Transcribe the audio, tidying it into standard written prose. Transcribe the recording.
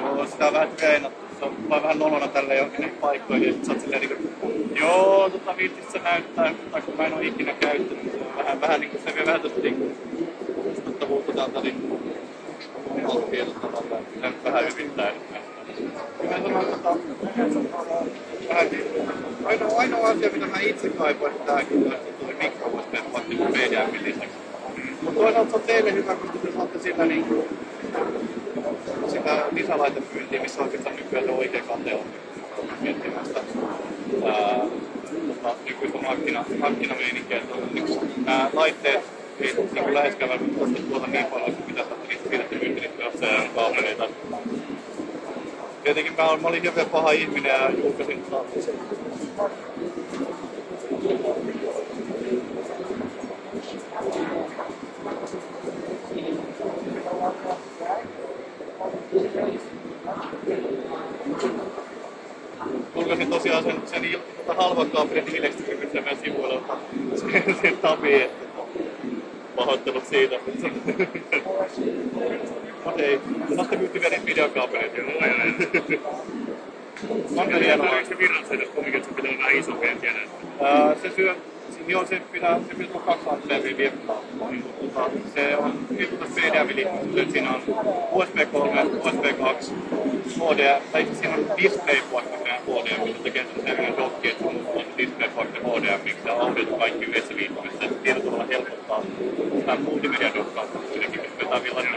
Joo, sitä on vähän treenattu. Se on vaan vähän nolona tälle johonkin paikkoihin, ja sit sä oot silleen niinku, joo, viittis se näyttää, tai kun mä en oo ikinä käyttänyt, niin se on vähän niinku, se vie vähän tosta niinku uskottavuutta täältä niinku ilkeiltä tavalla, että vähän yrittää nyt näyttää. Kyllä mä sanon, että ainoa asia, mitä mä itse kaipoin, että tääkin toi mikro voisi mennä vaikka niinku PDM:n lisäksi. Mutta toisaalta se on teille hyvä, koska te saatte sillä niinku sitä lisälaitepyyntiä, missä oikeastaan nykyään se oikea kate on miettimään sitä nykyistä markkinameininkiä. Nämä laitteet ei niin läheskään välttämättä tuota niin paljon, kuin mitä niistä pidätte myyntiä, jos se on kaupeleita. Tietenkin mä olin hyvin paha ihminen ja julkaisin julkaisin tosiaan sen halvan kaapelin Hilextricyn meidän sivuilla sen tabiin, että pahoittelut siitä. Okei, saatte myytti vielä niitä videokaapeleita. On se hienoa. Eikö se virratseita kumminkin, että se pitää olla vähän isompi, en tiedä? Se syö, joo, se pitää tulla 2 amperia virtaa. Se on PDM-liittynyt, että siinä on USB 3, USB 2, HDMI, tai siinä on DisplayPort meidän HDMI, se tekee sellainen dokki, että se on DisplayPort ja HDMI, ja audiot kaikki yhdessä liittymässä. Tietyllä tavalla helpottaa sitä multimedia-dokkausta kuitenkin, jos jotain villaista